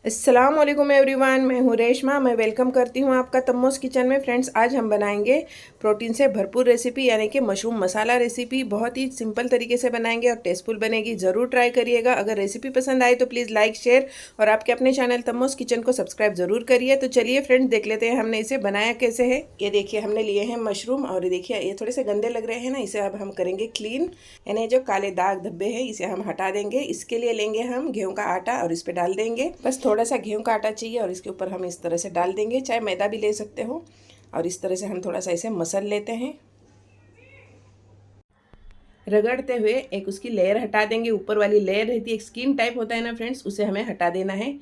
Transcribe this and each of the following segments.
अस्सलाम वालेकुम एवरीवन, मैं हूँ रेशमा। मैं वेलकम करती हूँ आपका तम्मोस किचन में। फ्रेंड्स, आज हम बनाएंगे प्रोटीन से भरपूर रेसिपी यानी कि मशरूम मसाला रेसिपी। बहुत ही सिंपल तरीके से बनाएंगे और टेस्टफुल बनेगी। ज़रूर ट्राई करिएगा। अगर रेसिपी पसंद आए तो प्लीज़ लाइक, शेयर और आपके अपने चैनल तम्मोस किचन को सब्सक्राइब ज़रूर करिए। तो चलिए फ्रेंड्स, देख लेते हैं हमने इसे बनाया कैसे है। ये देखिए, हमने लिए हैं मशरूम और ये देखिए ये थोड़े से गंदे लग रहे हैं ना, इसे अब हम करेंगे क्लीन। यानी जो काले दाग धब्बे हैं इसे हम हटा देंगे। इसके लिए लेंगे हम गेहूँ का आटा और इस पर डाल देंगे। बस थोड़ा सा गेहूँ का आटा चाहिए और इसके ऊपर हम इस तरह से डाल देंगे, चाहे मैदा भी ले सकते हो। और इस तरह से हम थोड़ा सा इसे मसल लेते हैं। रगड़ते हुए एक उसकी लेयर हटा देंगे। ऊपर वाली लेयर रहती है, एक स्किन टाइप होता है ना फ्रेंड्स, उसे हमें हटा देना है।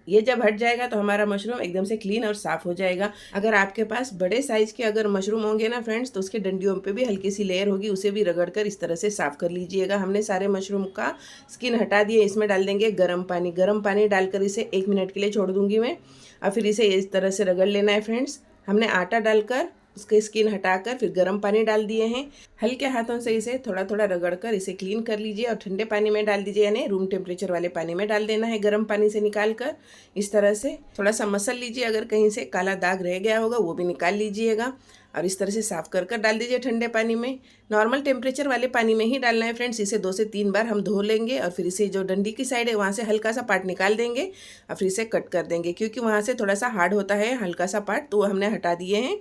ये जब हट जाएगा तो हमारा मशरूम एकदम से क्लीन और साफ़ हो जाएगा। अगर आपके पास बड़े साइज़ के अगर मशरूम होंगे ना फ्रेंड्स, तो उसके डंडियों पे भी हल्की सी लेयर होगी, उसे भी रगड़ कर इस तरह से साफ़ कर लीजिएगा। हमने सारे मशरूम का स्किन हटा दिए। इसमें डाल देंगे गर्म पानी। गर्म पानी डालकर इसे 1 मिनट के लिए छोड़ दूँगी मैं। और फिर इसे इस तरह से रगड़ लेना है फ्रेंड्स। हमने आटा डालकर उसके स्किन हटाकर फिर गर्म पानी डाल दिए हैं। हल्के हाथों से इसे थोड़ा थोड़ा रगड़कर इसे क्लीन कर लीजिए और ठंडे पानी में डाल दीजिए, यानी रूम टेम्परेचर वाले पानी में डाल देना है। गर्म पानी से निकाल कर इस तरह से थोड़ा सा मसल लीजिए। अगर कहीं से काला दाग रह गया होगा वो भी निकाल लीजिएगा और इस तरह से साफ़ कर कर डाल दीजिए ठंडे पानी में। नॉर्मल टेम्परेचर वाले पानी में ही डालना है फ्रेंड्स। इसे 2 से 3 बार हम धो लेंगे और फिर इसे जो डंडी की साइड है वहाँ से हल्का सा पार्ट निकाल देंगे और फिर इसे कट कर देंगे, क्योंकि वहाँ से थोड़ा सा हार्ड होता है हल्का सा पार्ट, तो वो हमने हटा दिए हैं।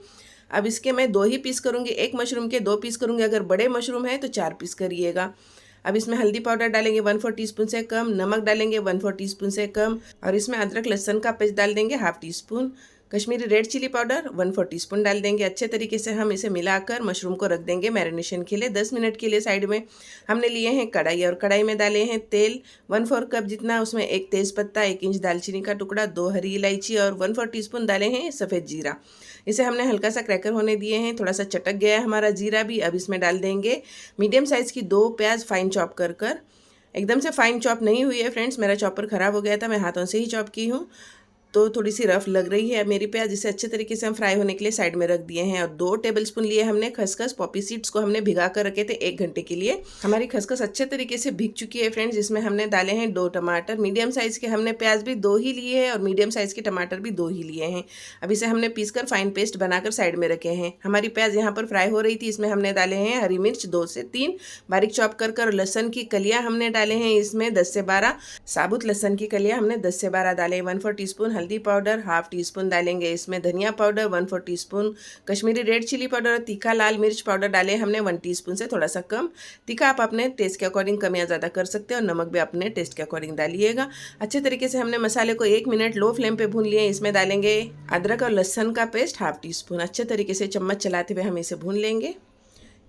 अब इसके मैं 2 ही पीस करूँगी। एक मशरूम के 2 पीस करूँगी। अगर बड़े मशरूम है तो 4 पीस करिएगा। अब इसमें हल्दी पाउडर डालेंगे 1/4 टीस्पून से कम, नमक डालेंगे 1/4 टीस्पून से कम और इसमें अदरक लहसुन का पेस्ट डाल देंगे ½ teaspoon. Kashmiri red chilli powder 1/4 teaspoon डाल देंगे। अच्छे तरीके से हम इसे मिलाकर मशरूम को रख देंगे मैरिनेशन के लिए 10 मिनट के लिए साइड में। हमने लिए हैं कढ़ाई और कढ़ाई में डाले हैं तेल 1/4 कप जितना। उसमें 1 तेज़पत्ता, 1 इंच दालचीनी का टुकड़ा, 2 हरी इलायची और 1/4 टीस्पून डाले हैं सफ़ेद जीरा। इसे हमने हल्का सा क्रैकर होने दिए हैं। थोड़ा सा चटक गया है हमारा जीरा भी। अब इसमें डाल देंगे मीडियम साइज़ की 2 प्याज फाइन चॉप कर कर। एकदम से फाइन चॉप नहीं हुई है फ्रेंड्स, मेरा चॉपर ख़राब हो गया था, मैं हाथों से ही चॉप की हूँ, तो थोड़ी सी रफ लग रही है मेरी प्याज। इसे अच्छे तरीके से हम फ्राई होने के लिए साइड में रख दिए हैं। और 2 टेबलस्पून लिए हमने खसखस। पॉपी सीड्स को हमने भिगा कर रखे थे 1 घंटे के लिए। हमारी खसखस अच्छे तरीके से भीग चुकी है फ्रेंड्स। इसमें हमने डाले हैं 2 टमाटर। मीडियम साइज़ के हमने प्याज भी 2 ही लिए हैं और मीडियम साइज़ के टमाटर भी 2 ही लिए हैं। अब इसे हमने पीस कर फाइन पेस्ट बनाकर साइड में रखे हैं। हमारी प्याज यहाँ पर फ्राई हो रही थी। इसमें हमने डाले हैं हरी मिर्च 2 से 3 बारीक चॉप कर कर। लहसन की कलियाँ हमने डाले हैं इसमें 10 से 12 साबुत लहसन की कलियाँ हमने 10 से 12 डाले। 1/4 टीस्पून हल्दी पाउडर, ½ टीस्पून डालेंगे इसमें धनिया powder, 1/4 teaspoon Kashmiri red chilli powder, तीखा लाल मिर्च पाउडर डाले हमने 1 टीस्पून से थोड़ा सा कम। तीखा आप अपने टेस्ट के अकॉर्डिंग कम या ज़्यादा कर सकते हैं और नमक भी अपने टेस्ट के अकॉर्डिंग डालिएगा। अच्छे तरीके से हमने मसाले को 1 मिनट लो फ्लेम पे भून लिए। इसमें डालेंगे अदरक और लहसुन का पेस्ट ½ टीस्पून। अच्छे तरीके से चम्मच चलाते हुए हम इसे भून लेंगे।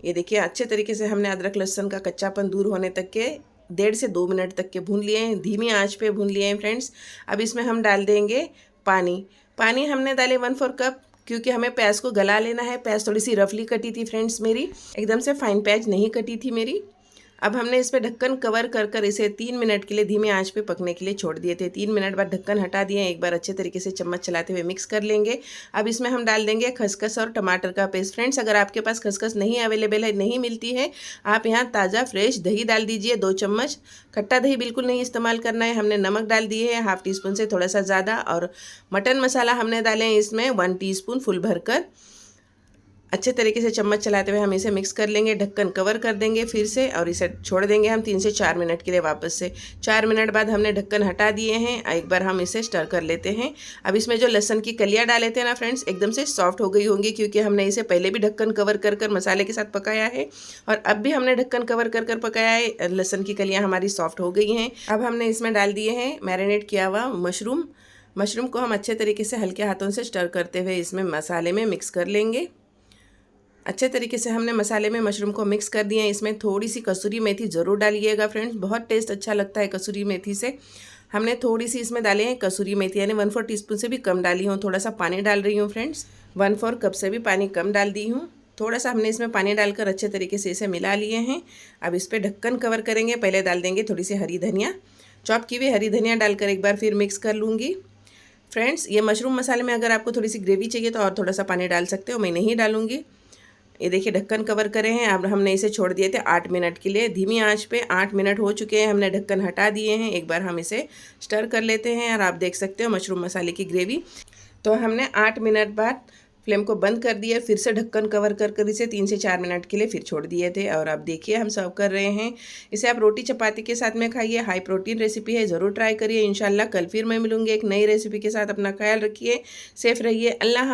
ये देखिए, अच्छे तरीके से हमने अदरक लहसुन का कच्चापन दूर होने तक के 1.5 से 2 मिनट तक के भून लिए हैं। धीमी आंच पे भून लिए हैं फ्रेंड्स। अब इसमें हम डाल देंगे पानी। पानी हमने डाले 1/4 कप, क्योंकि हमें प्याज को गला लेना है। प्याज थोड़ी सी रफली कटी थी फ्रेंड्स मेरी, एकदम से फाइन प्याज नहीं कटी थी मेरी। अब हमने इस पर ढक्कन कवर कर कर इसे 3 मिनट के लिए धीमी आंच पे पकने के लिए छोड़ दिए थे। 3 मिनट बाद ढक्कन हटा दिए। एक बार अच्छे तरीके से चम्मच चलाते हुए मिक्स कर लेंगे। अब इसमें हम डाल देंगे खसखस और टमाटर का पेस्ट। फ्रेंड्स, अगर आपके पास खसखस नहीं अवेलेबल है, नहीं मिलती है, आप यहाँ ताज़ा फ्रेश दही डाल दीजिए 2 चम्मच। खट्टा दही बिल्कुल नहीं इस्तेमाल करना है। हमने नमक डाल दिए है ½ टीस्पून से थोड़ा सा ज़्यादा और मटन मसाला हमने डाले हैं इसमें 1 टीस्पून फुल भरकर। अच्छे तरीके से चम्मच चलाते हुए हम इसे मिक्स कर लेंगे। ढक्कन कवर कर देंगे फिर से और इसे छोड़ देंगे हम 3 से 4 मिनट के लिए वापस से। 4 मिनट बाद हमने ढक्कन हटा दिए हैं। एक बार हम इसे स्टर कर लेते हैं। अब इसमें जो लहसुन की कलियाँ डाले थे ना फ्रेंड्स, एकदम से सॉफ्ट हो गई होंगी, क्योंकि हमने इसे पहले भी ढक्कन कवर कर कर मसाले के साथ पकाया है और अब भी हमने ढक्कन कवर कर कर पकाया है। लहसुन की कलियाँ हमारी सॉफ्ट हो गई हैं। अब हमने इसमें डाल दिए हैं मैरिनेट किया हुआ मशरूम। मशरूम को हम अच्छे तरीके से हल्के हाथों से स्टर करते हुए इसमें मसाले में मिक्स कर लेंगे। अच्छे तरीके से हमने मसाले में मशरूम को मिक्स कर दिए हैं। इसमें थोड़ी सी कसूरी मेथी ज़रूर डालिएगा फ्रेंड्स, बहुत टेस्ट अच्छा लगता है कसूरी मेथी से। हमने थोड़ी सी इसमें डाले हैं कसूरी मेथी, यानी 1/4 टीस्पून से भी कम डाली हूँ। थोड़ा सा पानी डाल रही हूँ फ्रेंड्स, 1/4 कप से भी पानी कम डाल दी हूँ। थोड़ा सा हमने इसमें पानी डालकर अच्छे तरीके से इसे मिला लिए हैं। अब इस पर ढक्कन कवर करेंगे। पहले डाल देंगे थोड़ी सी हरी धनिया, चॉप की हुई हरी धनिया डालकर एक बार फिर मिक्स कर लूँगी। फ्रेंड्स, ये मशरूम मसाले में अगर आपको थोड़ी सी ग्रेवी चाहिए तो और थोड़ा सा पानी डाल सकते हो, मैं नहीं डालूँगी। ये देखिए ढक्कन कवर करे हैं। अब हमने इसे छोड़ दिए थे 8 मिनट के लिए। धीमी आंच पे 8 मिनट हो चुके हैं, हमने ढक्कन हटा दिए हैं। एक बार हम इसे स्टर कर लेते हैं और आप देख सकते हो मशरूम मसाले की ग्रेवी। तो हमने 8 मिनट बाद फ्लेम को बंद कर दिया, फिर से ढक्कन कवर कर कर इसे 3 से 4 मिनट के लिए फिर छोड़ दिए थे। और अब देखिए हम सर्व कर रहे हैं। इसे आप रोटी चपाती के साथ में खाइए। हाई प्रोटीन रेसिपी है, ज़रूर ट्राई करिए। इंशाल्लाह कल फिर मैं मिलूंगी एक नई रेसिपी के साथ। अपना ख्याल रखिए, सेफ रहिए। अल्लाह।